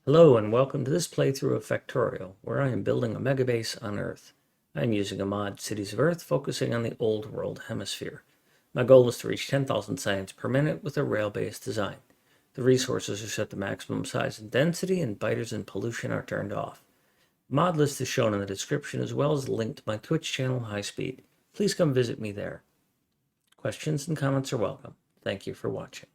Hello and welcome to this playthrough of Factorio, where I am building a megabase on Earth. I am using a mod, Cities of Earth, focusing on the Old World Hemisphere. My goal is to reach 10,000 science per minute with a rail-based design. The resources are set to maximum size and density, and biters and pollution are turned off. The mod list is shown in the description, as well as a link to my Twitch channel, High Speed. Please come visit me there. Questions and comments are welcome. Thank you for watching.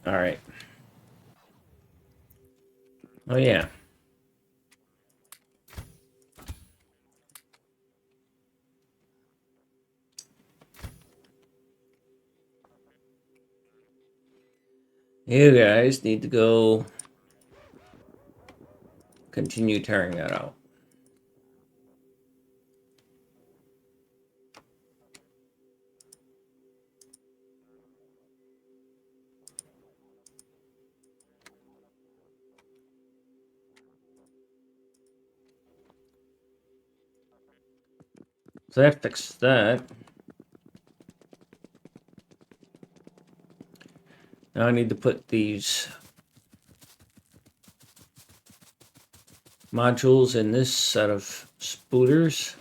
All right. Oh yeah. You guys need to go continue tearing that out. So that fixed that. Now I need to put these modules in this set of spooters.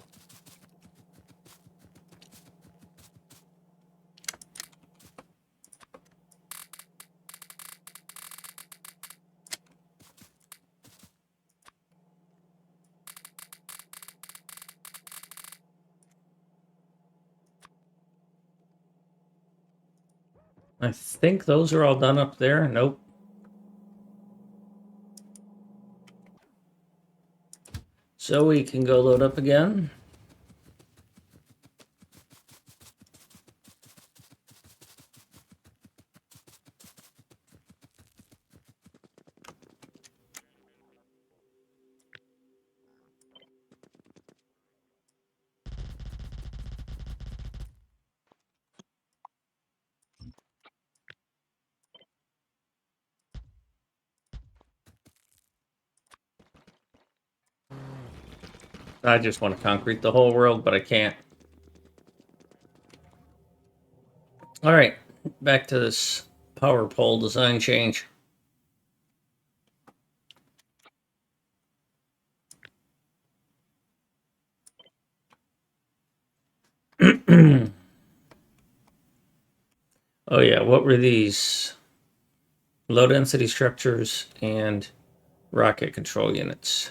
I think those are all done up there. Nope. So we can go load up again. I just want to concrete the whole world, but I can't. All right, back to this power pole design change. Oh yeah, what were these? Low density structures and rocket control units.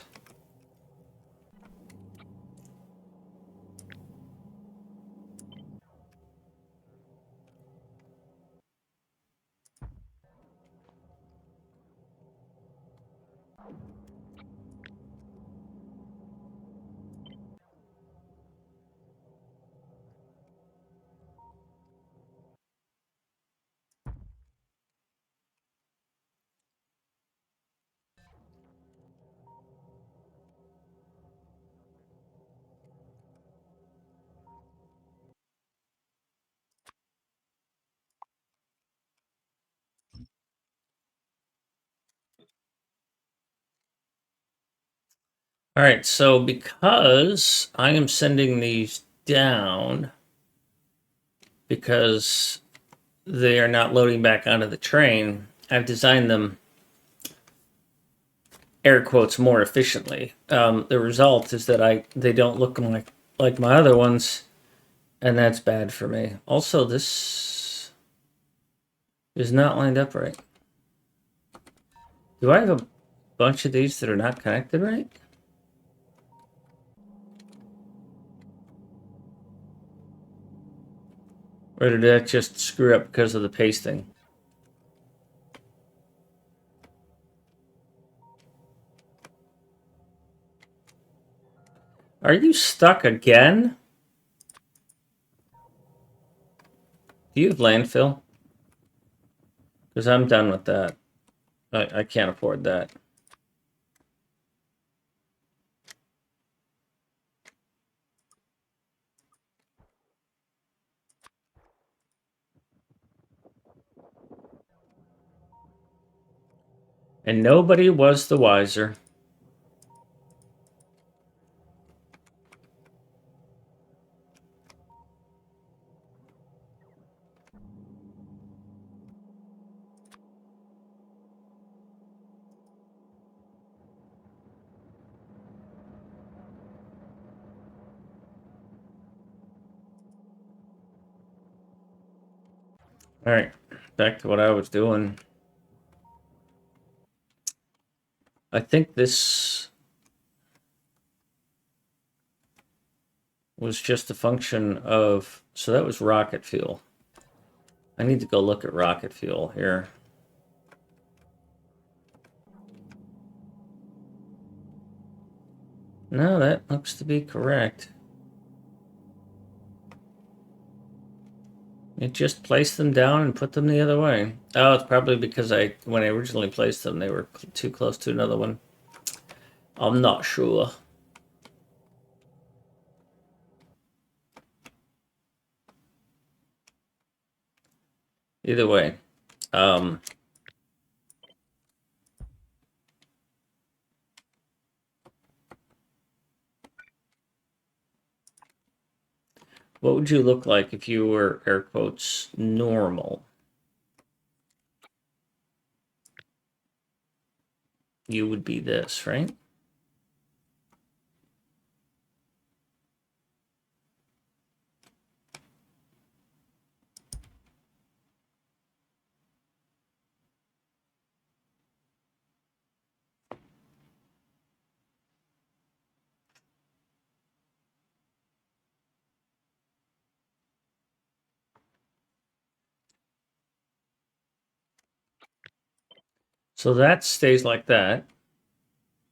All right, so because I am sending these down, because they are not loading back onto the train. I've designed them, air quotes, more efficiently. The result is that they don't look like my other ones, and that's bad for me. Also, this is not lined up right. Do I have a bunch of these that are not connected right? Or did that just screw up because of the pasting? Are you stuck again? Do you have landfill? Because I'm done with that. I can't afford that. And nobody was the wiser. All right, back to what I was doing. I think this was just a function of, so that was rocket fuel. I need to go look at rocket fuel here. No, that looks to be correct. It just placed them down and put them the other way. Oh, it's probably because when I originally placed them, they were too close to another one. I'm not sure. Either way, what would you look like if you were, air quotes, normal? You would be this, right? So that stays like that.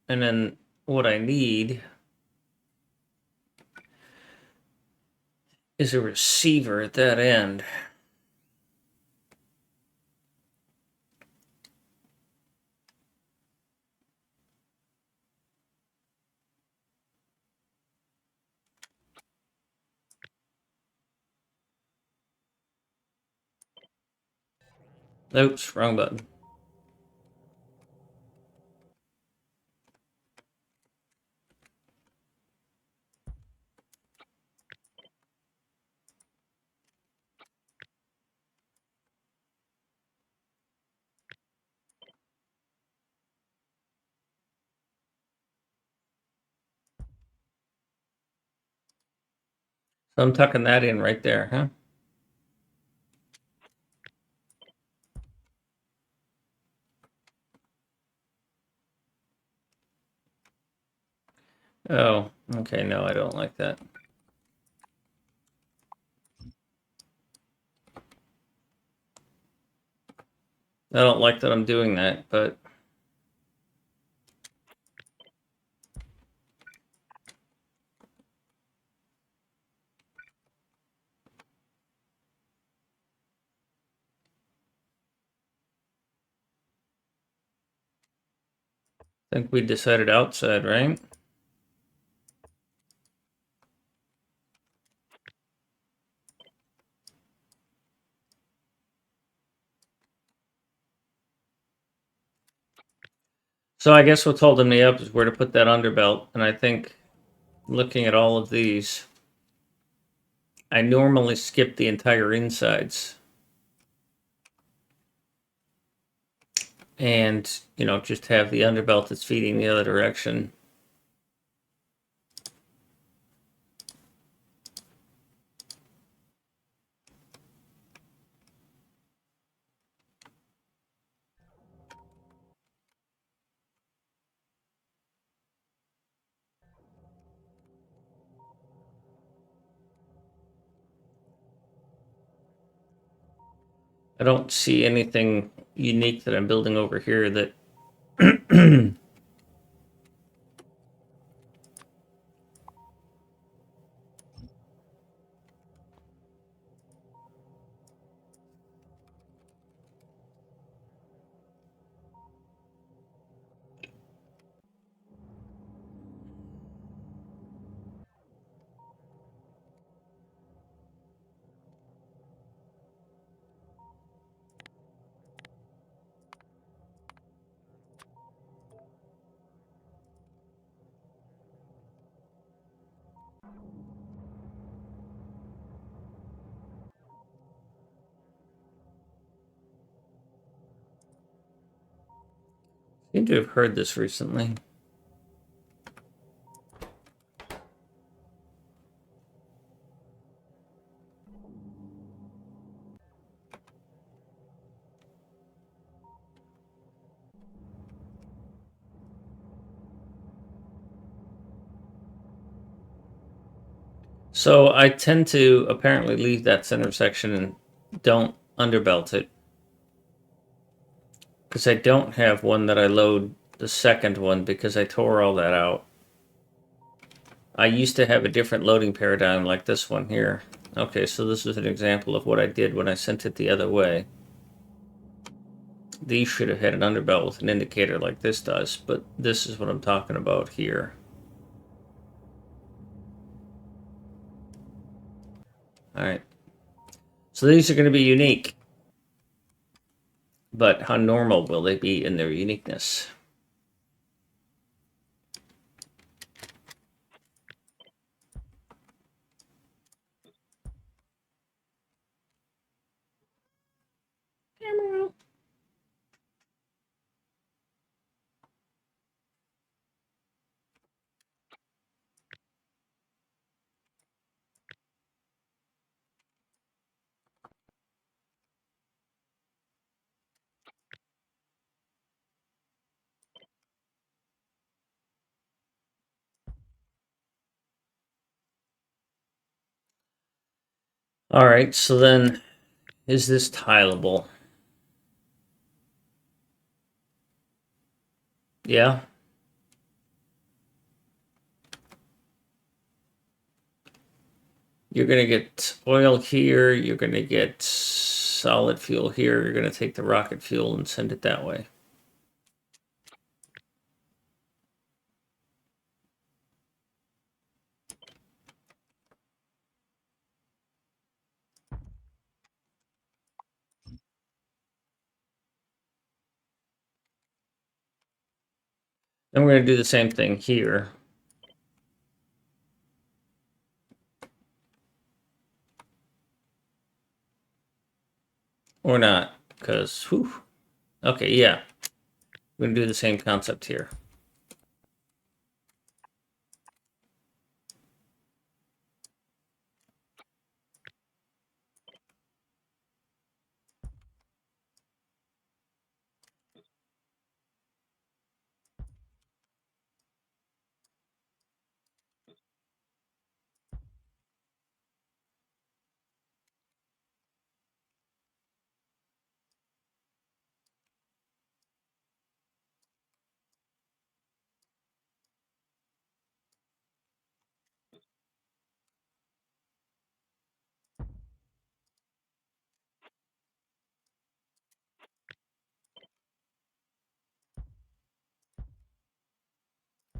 And then what I need is a receiver at that end. Oops, wrong button. So I'm tucking that in right there, huh? Oh, okay, no, I don't like that. I don't like that I'm doing that, but I think we decided outside, right? So I guess what's holding me up is where to put that underbelt, and I think looking at all of these, I normally skip the entire insides. And, just have the underbelt that's feeding the other direction. I don't see anything unique that I'm building over here that seem to have heard this recently. So I tend to apparently leave that center section and don't underbelt it. Because I don't have one that I load the second one because I tore all that out. I used to have a different loading paradigm like this one here. Okay, so this is an example of what I did when I sent it the other way. These should have had an underbelt with an indicator like this does, but this is what I'm talking about here. Alright. So these are going to be unique. But how normal will they be in their uniqueness? All right, so then is this tileable? Yeah. You're going to get oil here. You're going to get solid fuel here. You're going to take the rocket fuel and send it that way. Then we're going to do the same thing here. Or not, because, whew. Okay, yeah. We're going to do the same concept here.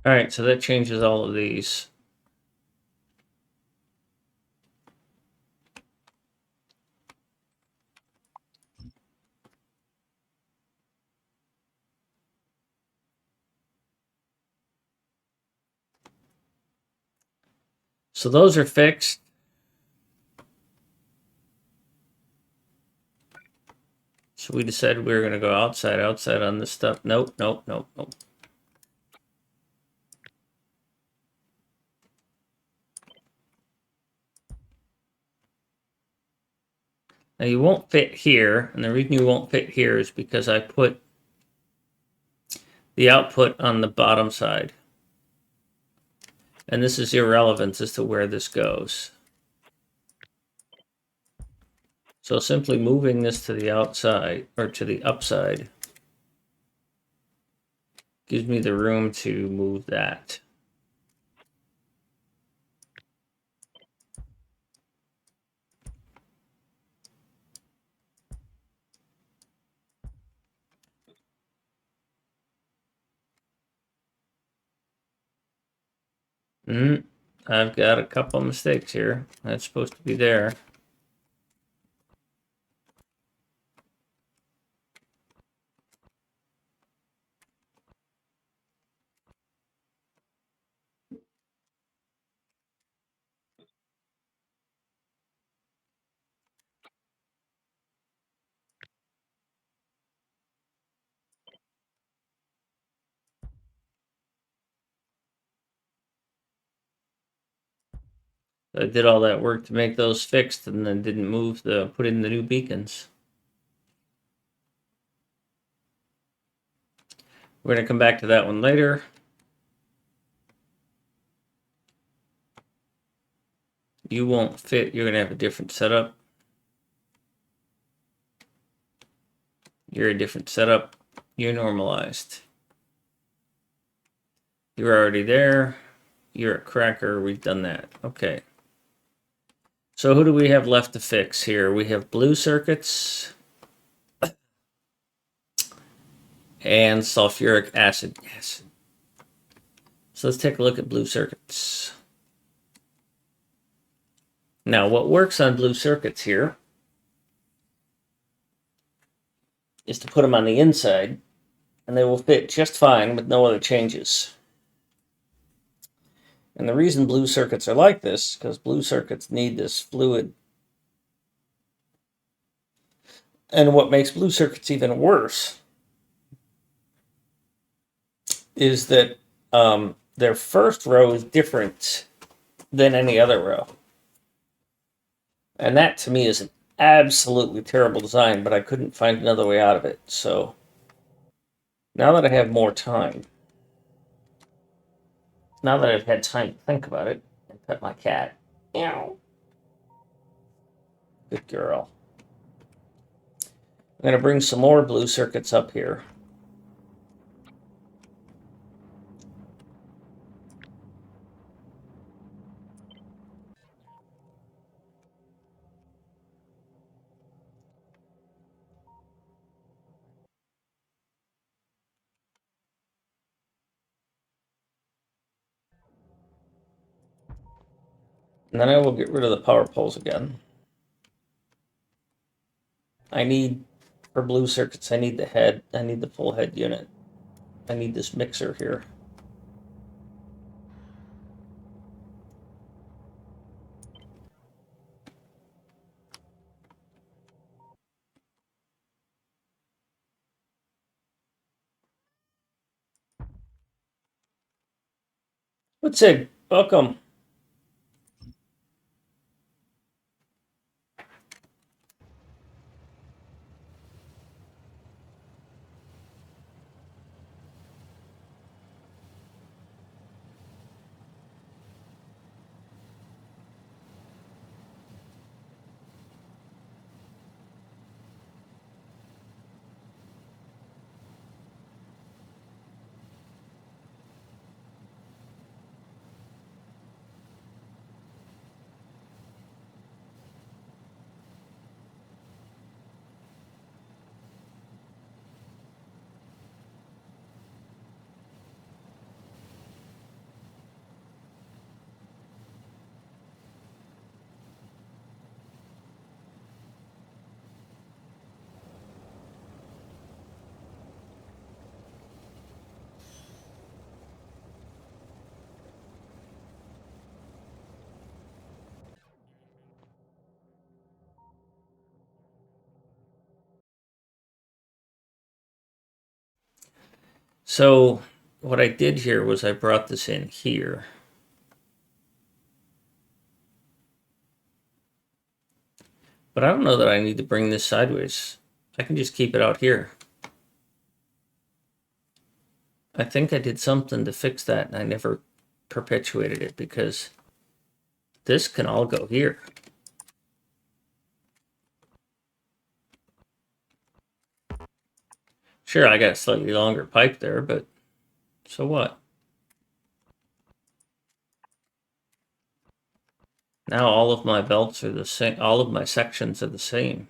All right, so that changes all of these. So those are fixed. So we decided we were going to go outside on this stuff. Nope. Now you won't fit here, and the reason you won't fit here is because I put the output on the bottom side. And this is irrelevant as to where this goes. So simply moving this to the outside, or to the upside, gives me the room to move that. I've got a couple of mistakes here. That's supposed to be there. I did all that work to make those fixed and then didn't put in the new beacons. We're going to come back to that one later. You won't fit. You're going to have a different setup. You're a different setup. You're normalized. You're already there. You're a cracker. We've done that. Okay. So who do we have left to fix here? We have blue circuits and sulfuric acid. So let's take a look at blue circuits. Now, what works on blue circuits here is to put them on the inside, and they will fit just fine with no other changes. And the reason blue circuits are like this, because blue circuits need this fluid. And what makes blue circuits even worse is that their first row is different than any other row. And that to me is an absolutely terrible design, but I couldn't find another way out of it. So now that I have more time, now that I've had time to think about it and pet my cat, meow. Good girl. I'm going to bring some more blue circuits up here. And then I will get rid of the power poles again. I need, for blue circuits, I need the head. I need the full head unit. I need this mixer here. What's it? Welcome. So what I did here was I brought this in here. But I don't know that I need to bring this sideways. I can just keep it out here. I think I did something to fix that and I never perpetuated it because this can all go here. Sure, I got a slightly longer pipe there, but so what? Now all of my belts are the same. All of my sections are the same.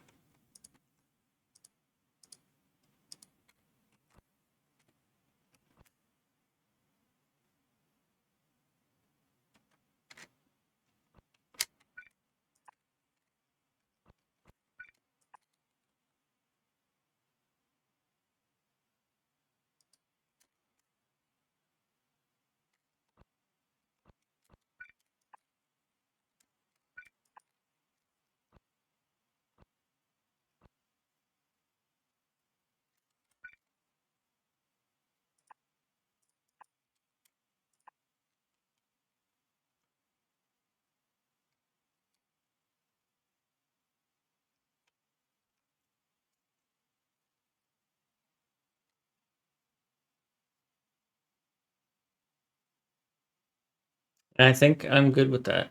And I think I'm good with that.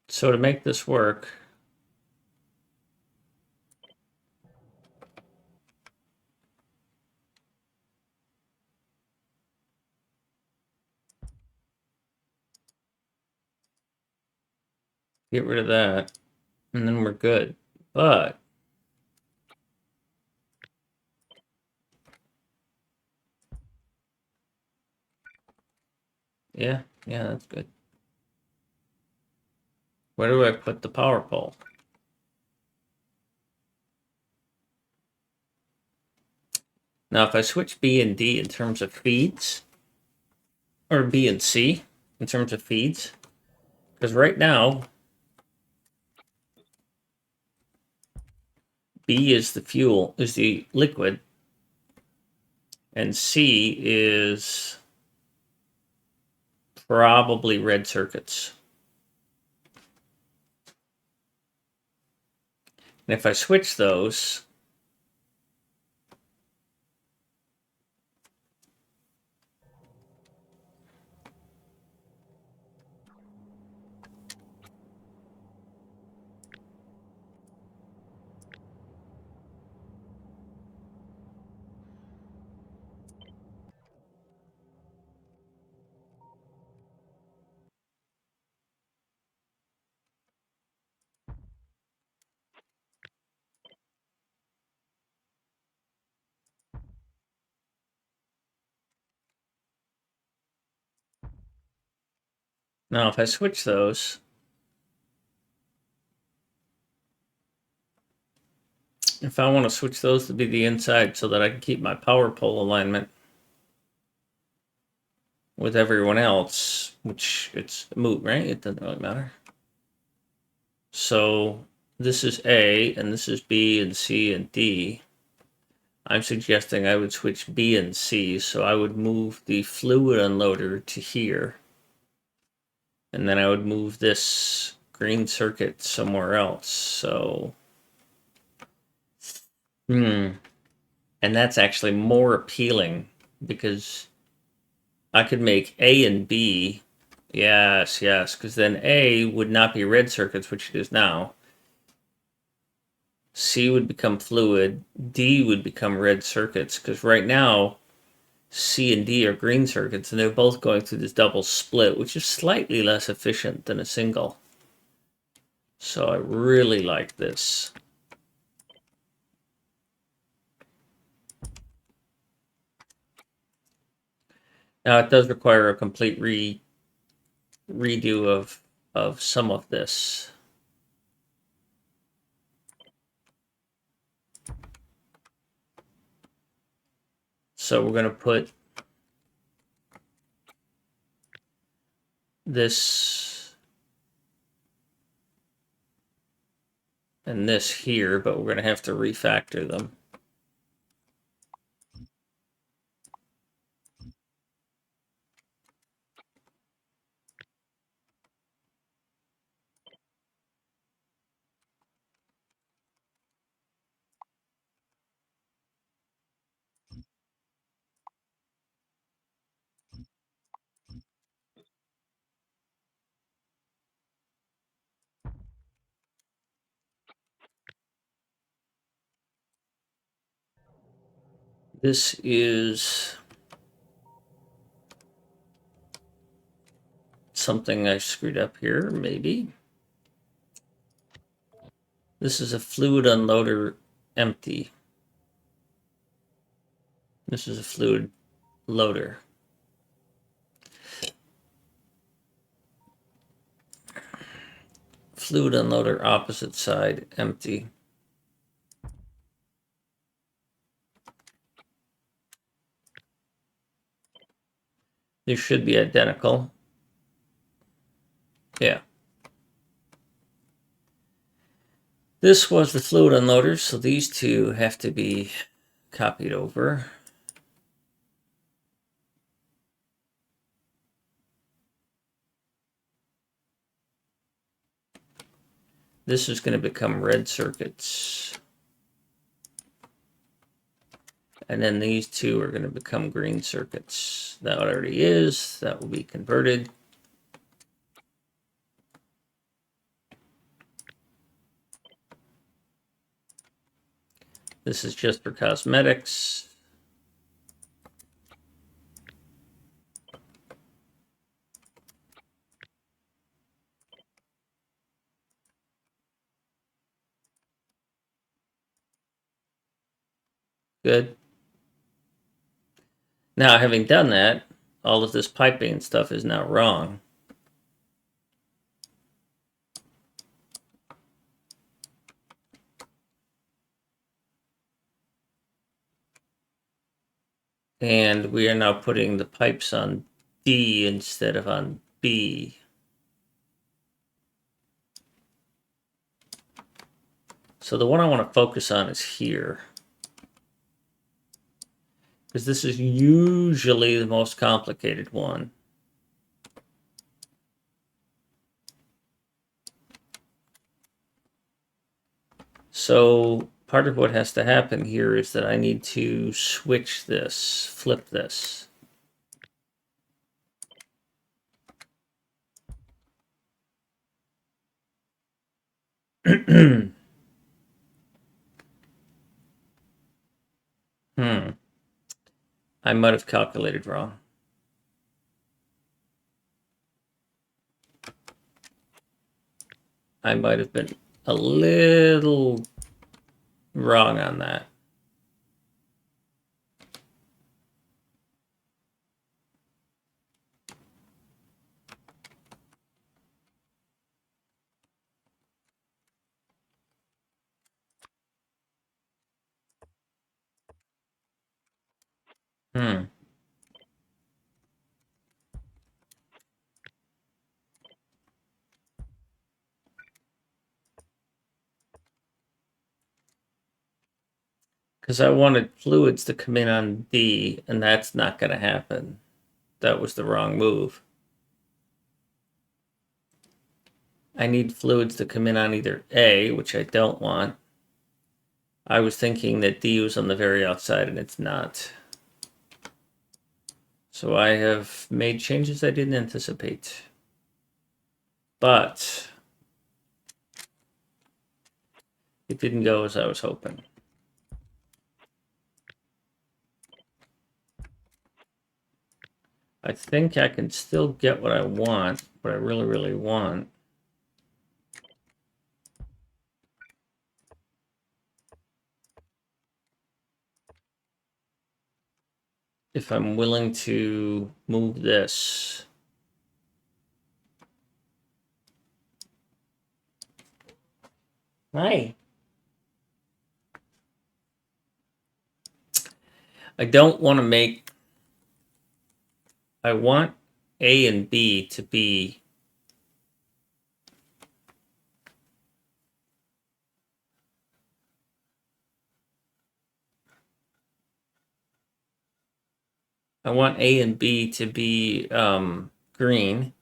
So to make this work, get rid of that, and then we're good. But yeah, that's good. Where do I put the power pole? Now, if I switch B and D in terms of feeds, or B and C in terms of feeds, because right now B is the fuel, is the liquid, and C is probably red circuits. And if I switch those, now if I switch those, if I want to switch those to be the inside so that I can keep my power pole alignment with everyone else, which it's moot, right? It doesn't really matter. So this is A, and this is B and C and D. I'm suggesting I would switch B and C, so I would move the fluid unloader to here. And then I would move this green circuit somewhere else, so... And that's actually more appealing, because I could make A and B... Yes, because then A would not be red circuits, which it is now. C would become fluid, D would become red circuits, because right now C and D are green circuits, and they're both going through this double split, which is slightly less efficient than a single. So I really like this. Now it does require a complete redo of some of this. So we're going to put this and this here, but we're going to have to refactor them. This is something I screwed up here, maybe. This is a fluid unloader empty. This is a fluid loader. Fluid unloader opposite side empty. They should be identical. Yeah. This was the fluid unloader, so these two have to be copied over. This is going to become red circuits. And then these two are going to become green circuits. That already is. That will be converted. This is just for cosmetics. Good. Now, having done that, all of this piping stuff is now wrong. And we are now putting the pipes on D instead of on B. So the one I want to focus on is here, because this is usually the most complicated one. So part of what has to happen here is that I need to switch this, flip this. I might have calculated wrong. I might have been a little wrong on that. Because I wanted fluids to come in on D, and that's not going to happen. That was the wrong move. I need fluids to come in on either A, which I don't want. I was thinking that D was on the very outside, and it's not. So I have made changes I didn't anticipate. But it didn't go as I was hoping. I think I can still get what I want, what I really, really want. If I'm willing to move this. Hi. I don't want to make, I want A and B to be I want A and B to be green.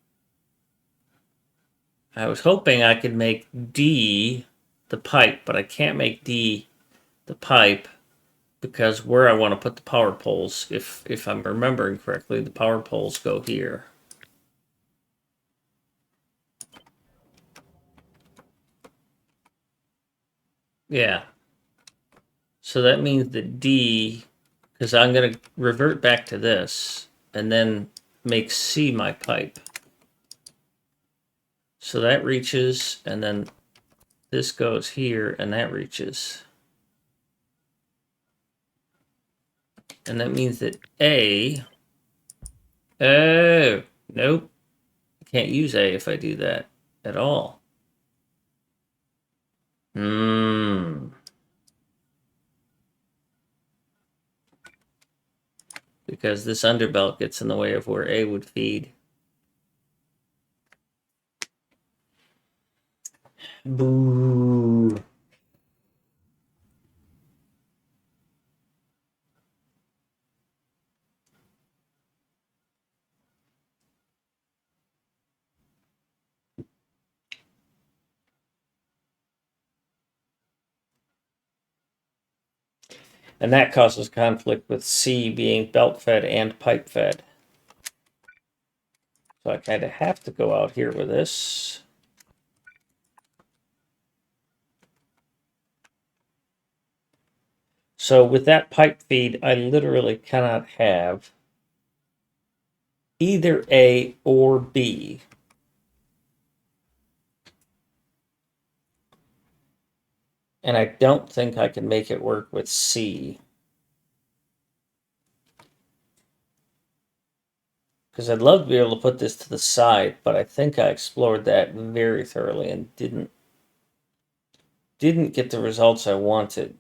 I was hoping I could make D the pipe, but I can't make D the pipe because where I want to put the power poles, if I'm remembering correctly, the power poles go here. Yeah. So that means that D, because I'm going to revert back to this and then make C my pipe. So that reaches, and then this goes here, and that reaches. And that means that A, oh, nope. I can't use A if I do that at all. Because this underbelt gets in the way of where A would feed. Boo. And that causes conflict with C being belt fed and pipe fed. So I kind of have to go out here with this. So with that pipe feed, I literally cannot have either A or B. And I don't think I can make it work with C. Because I'd love to be able to put this to the side, but I think I explored that very thoroughly and didn't get the results I wanted.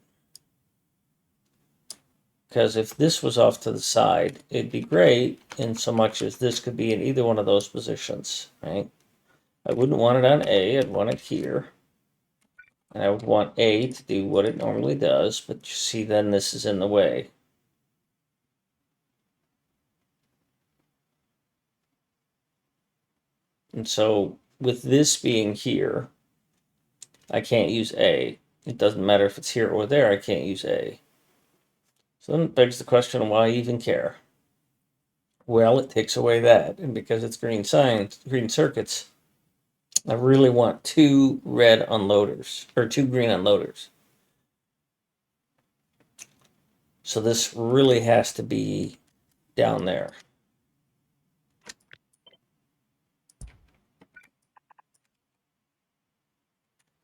Because if this was off to the side, it'd be great in so much as this could be in either one of those positions, right? I wouldn't want it on A, I'd want it here. And I would want A to do what it normally does, but you see then this is in the way. And so with this being here, I can't use A. It doesn't matter if it's here or there, I can't use A. So then it begs the question, why even care? Well, it takes away that, and because it's green circuits, I really want two red unloaders, or two green unloaders. So this really has to be down there.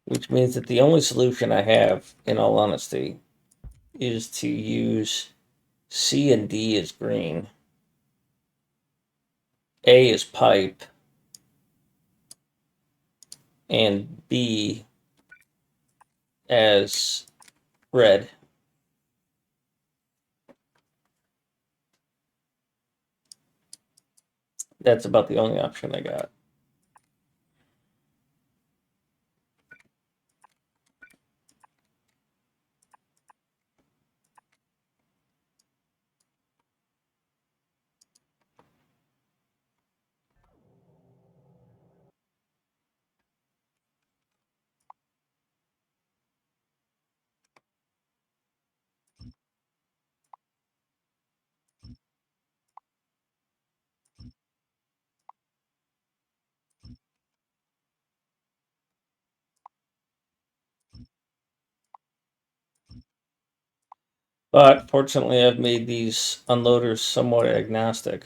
Which means that the only solution I have, in all honesty, is to use C and D as green, A as pipe, and B as red. That's about the only option I got. But fortunately, I've made these unloaders somewhat agnostic.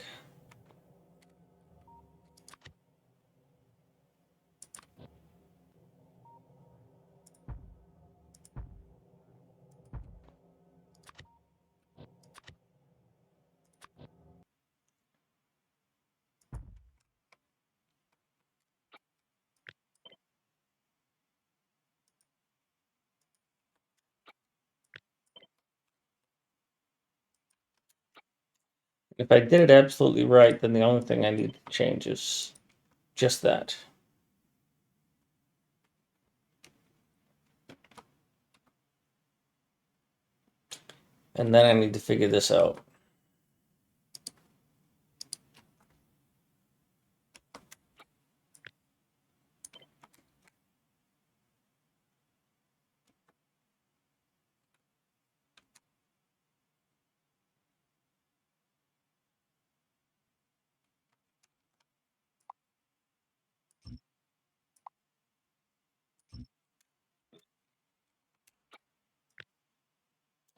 If I did it absolutely right, then the only thing I need to change is just that. And then I need to figure this out.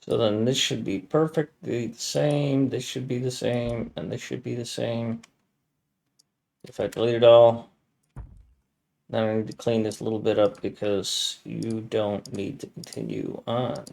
So then this should be perfectly the same, this should be the same, and this should be the same. If I delete it all, then I need to clean this a little bit up because you don't need to continue on.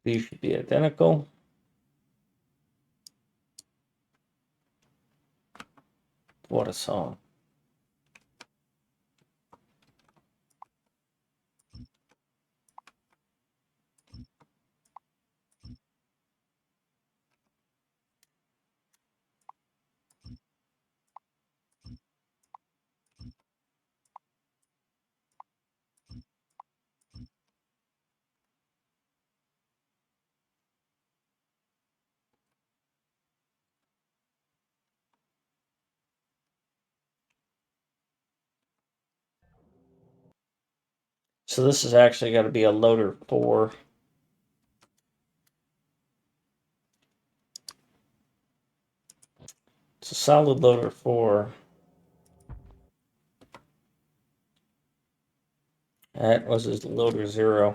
These should be identical. What a song. So this has actually got to be a loader 4. It's a solid loader 4. That was his loader 0.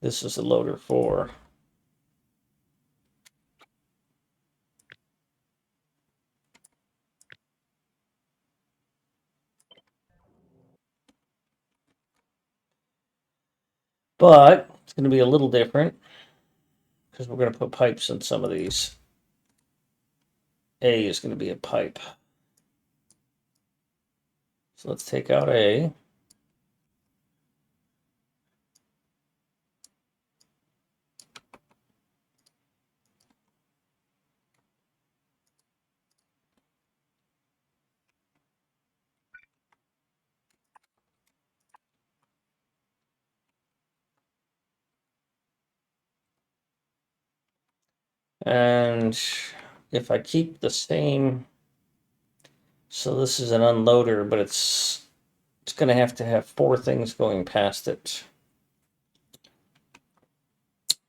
This is a loader 4. But it's going to be a little different because we're going to put pipes in some of these. A is going to be a pipe. So let's take out A. And if I keep the same, so this is an unloader, but it's going to have 4 things going past it.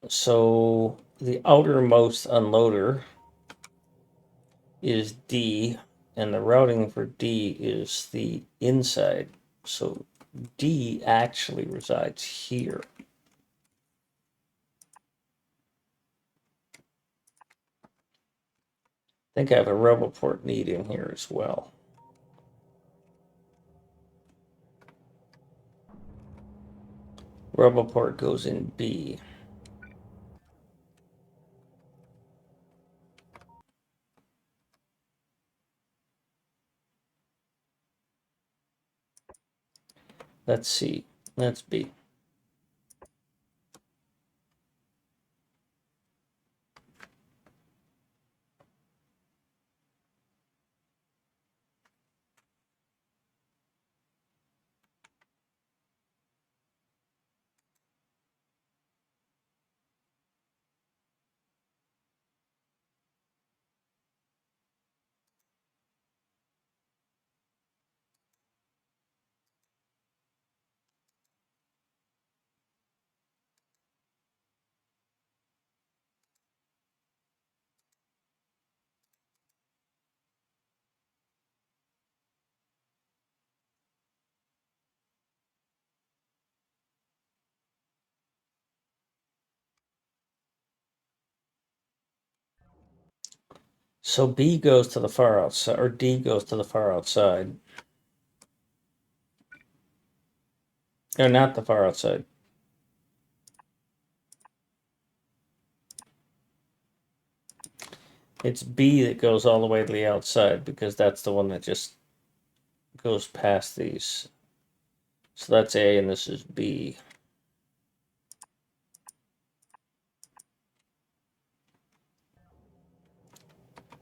So the outermost unloader is D, and the routing for D is the inside. So D actually resides here. I think I have a RoboPort need in here as well. RoboPort goes in B. That's C. That's B. So B goes to the far outside, or D goes to the far outside. Or not the far outside. It's B that goes all the way to the outside because that's the one that just goes past these. So that's A and this is B.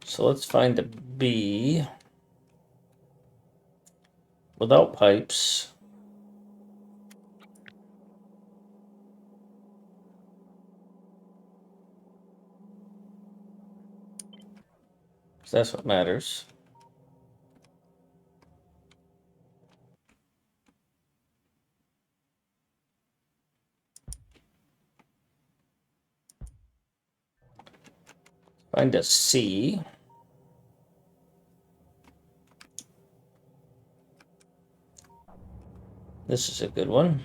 So let's find a B without pipes. because that's what matters. Find a C. This is a good one.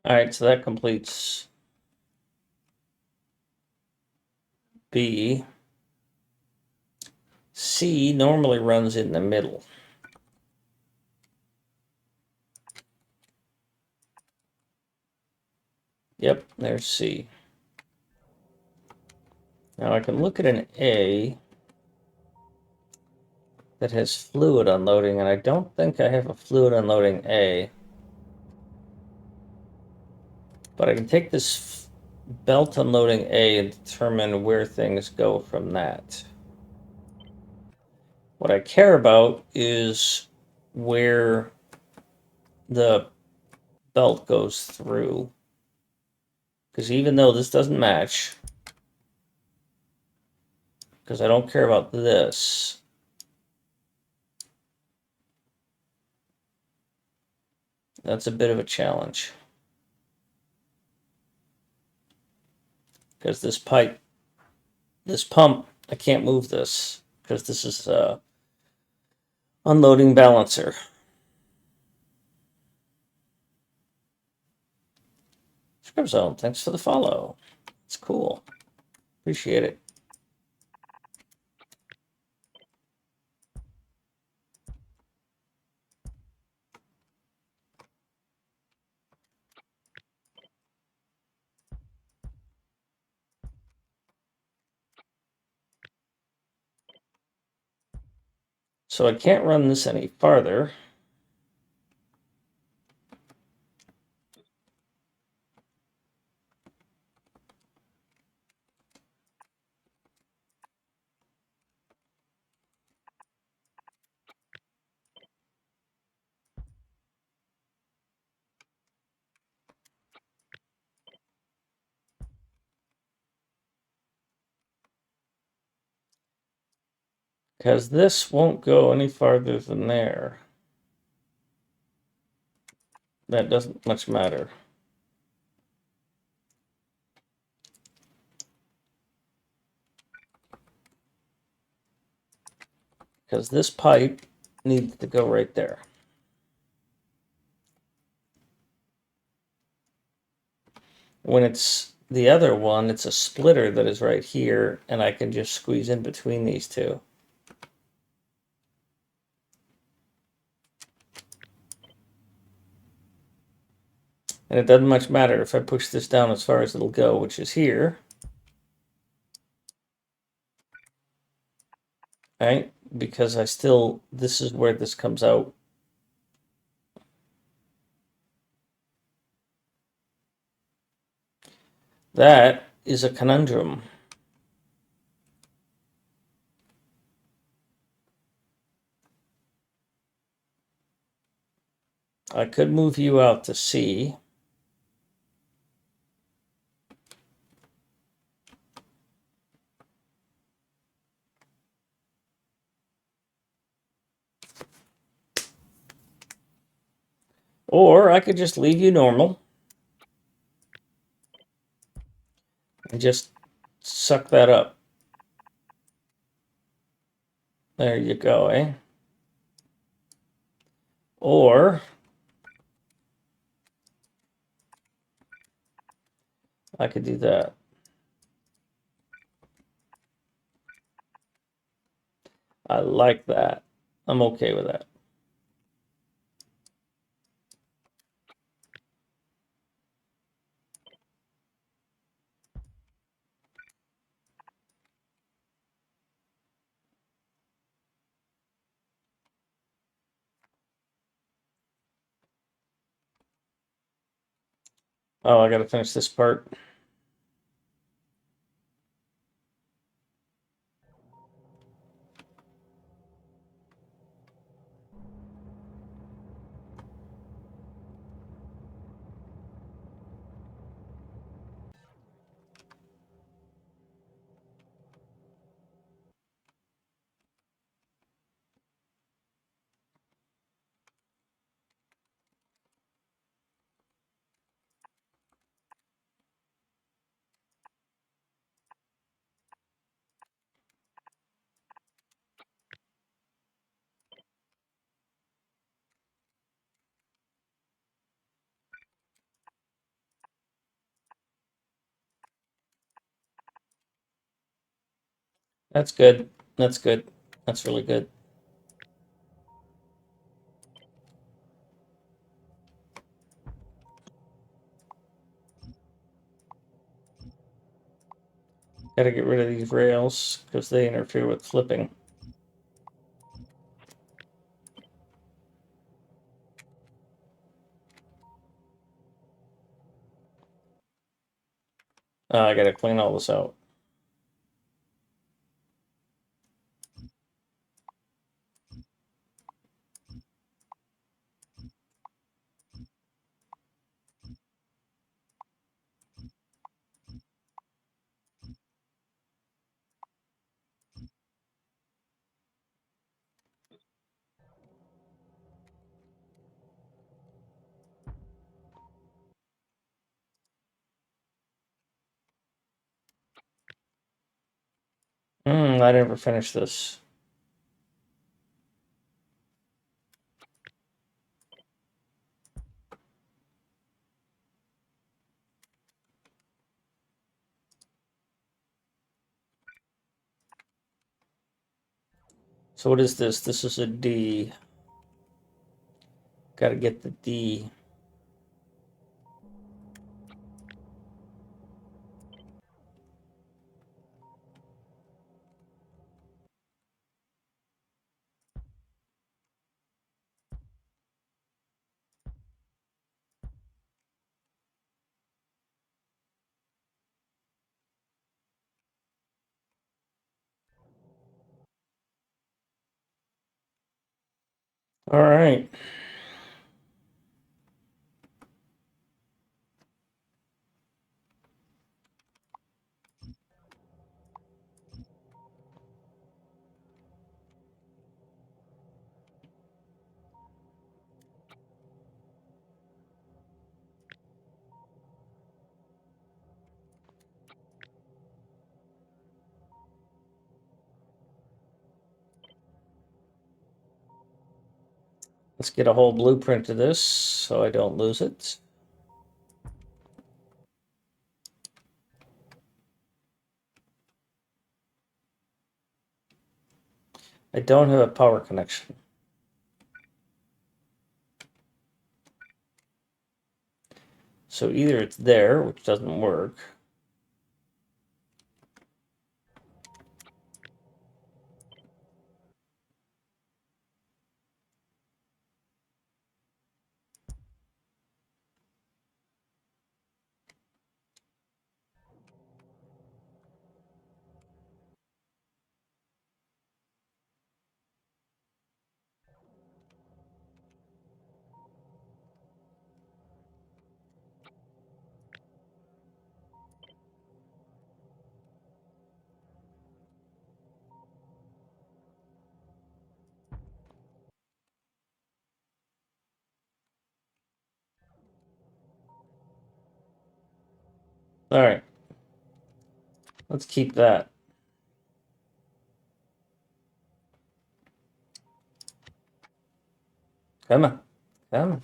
All right, so that completes B. C normally runs in the middle. Yep, there's C. Now I can look at an A that has fluid unloading, and I don't think I have a fluid unloading A. But I can take this belt unloading A and determine where things go from that. What I care about is where the belt goes through. Because even though this doesn't match, because I don't care about this, that's a bit of a challenge. Because this pipe, this pump, I can't move this because this is a unloading balancer. Script Zone, thanks for the follow. It's cool. Appreciate it. So I can't run this any farther. Because this won't go any farther than there. That doesn't much matter. Because this pipe needs to go right there. When it's the other one, it's a splitter that is right here, and I can just squeeze in between these two. And it doesn't much matter if I push this down as far as it'll go, which is here. Right? Because I still, this is where this comes out. That is a conundrum. I could move you out to C. Or I could just leave you normal and just suck that up. There you go, eh? Or I could do that. I like that. I'm okay with that. Oh, I gotta finish this part. That's good. That's good. That's really good. Gotta get rid of these rails because they interfere with flipping. I gotta clean all this out. I never finished this. So what is this? This is a D. Gotta get the D. All right. Let's get a whole blueprint of this so I don't lose it. I don't have a power connection. So either it's there, which doesn't work. All right. Let's keep that. Come on. Come on.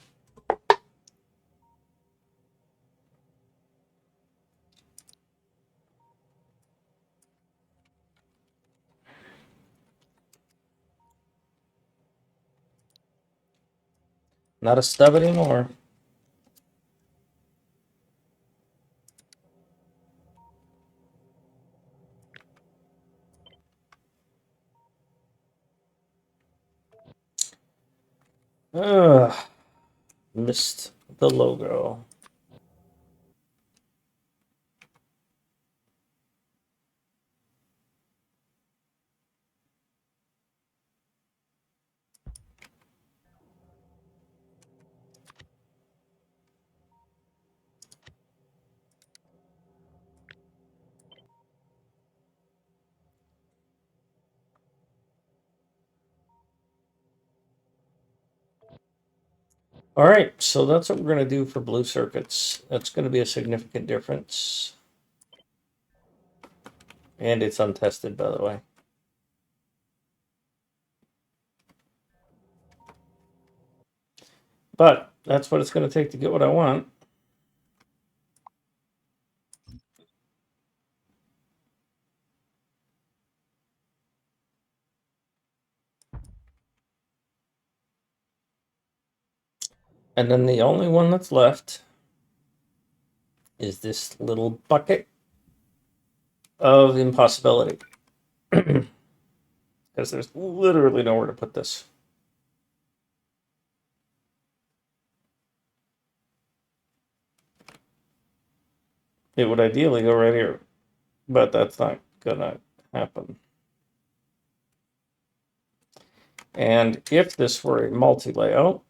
Not a stub anymore. Ugh. Missed the logo. All right, so that's what we're going to do for blue circuits. That's going to be a significant difference. And it's untested, by the way. But that's what it's going to take to get what I want. And then the only one that's left is this little bucket of impossibility. Because there's literally nowhere to put this. It would ideally go right here, but that's not gonna happen. And if this were a multi-layout,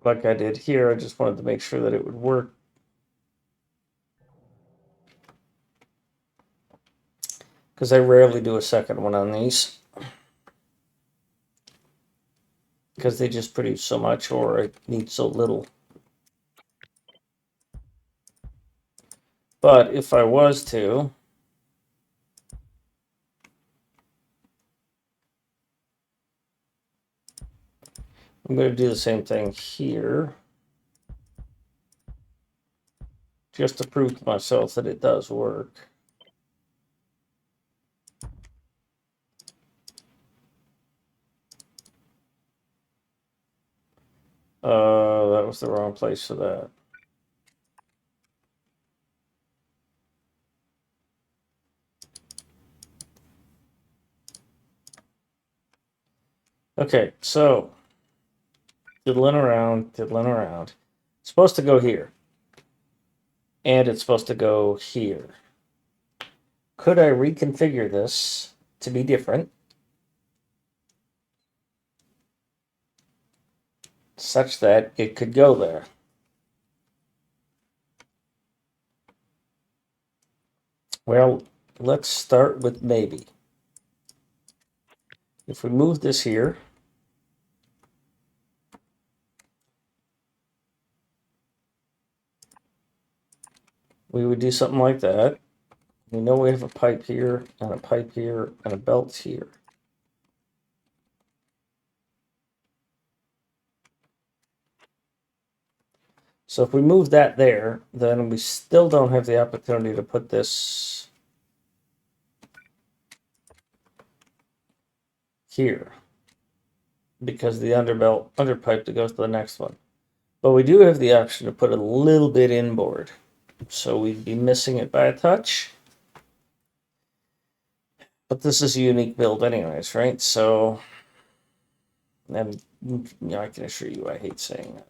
like I did here, I just wanted to make sure that it would work. Because I rarely do a second one on these. Because they just produce so much or I need so little. But if I was to, I'm going to do the same thing here. Just to prove to myself that it does work. That was the wrong place for that. Okay, so diddling around. It's supposed to go here. And it's supposed to go here. Could I reconfigure this to be different? Such that it could go there. Well, let's start with maybe. If we move this here, we would do something like that. We know we have a pipe here, and a pipe here, and a belt here. So if we move that there, then we still don't have the opportunity to put this here because the underpipe that goes to the next one. But we do have the option to put a little bit inboard. So we'd be missing it by a touch. But this is a unique build anyways, right? So, and I can assure you I hate saying that.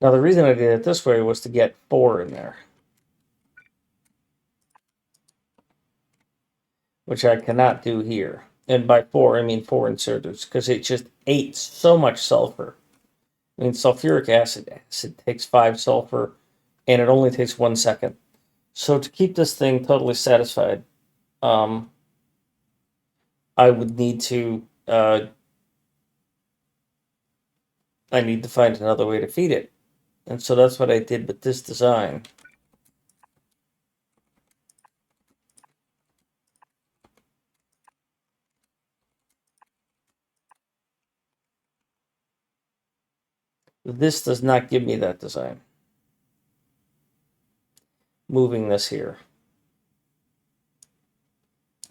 Now, the reason I did it this way was to get 4 in there, which I cannot do here. And by 4, I mean 4 inserters, because it just ate so much sulfur. I mean, sulfuric acid takes 5 sulfur, and it only takes 1 second. So to keep this thing totally satisfied, I would need to I need to find another way to feed it. And so that's what I did with this design. This does not give me that design. Moving this here,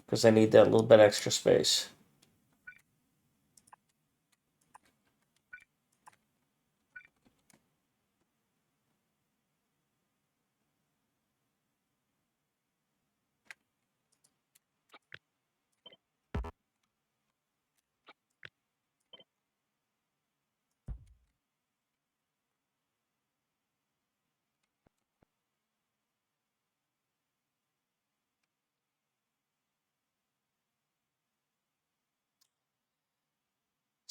because I need that little bit extra space.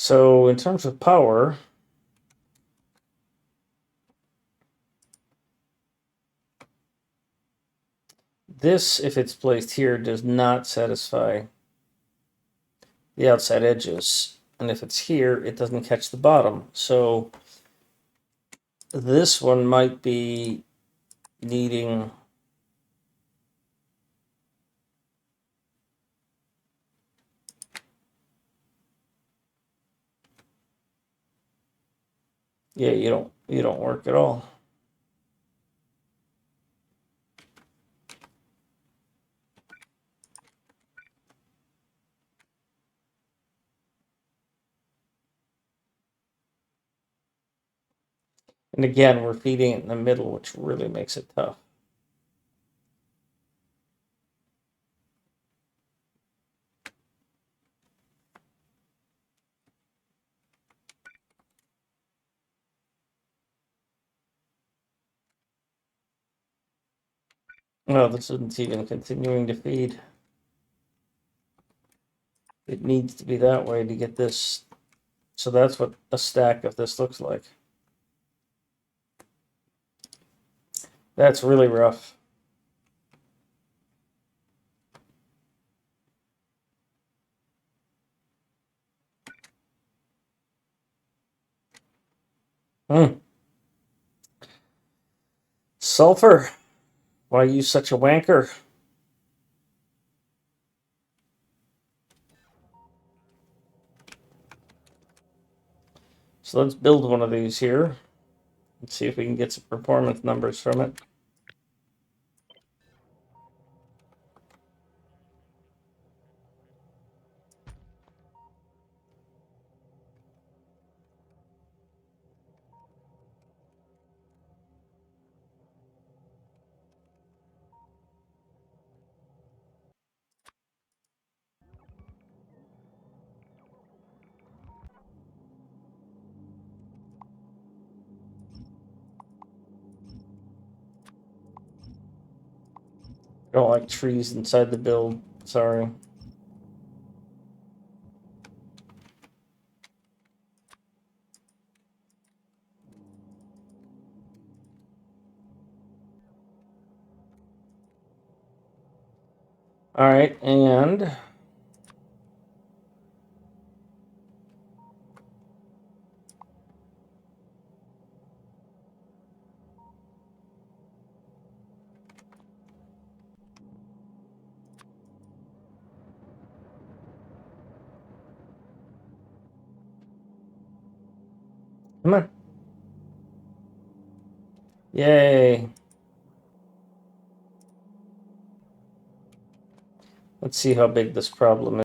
So in terms of power, this, if it's placed here, does not satisfy the outside edges. And if it's here, it doesn't catch the bottom. So this one might be needing... Yeah, you don't work at all. And again, we're feeding it in the middle, which really makes it tough. No, this isn't even continuing to feed. It needs to be that way to get this. So that's what a stack of this looks like. That's really rough. Sulfur. Why are you such a wanker? So let's build one of these here. Let's see if we can get some performance numbers from it. I don't like trees inside the build. Sorry. All right, and come on. Yay. Let's see how big this problem is.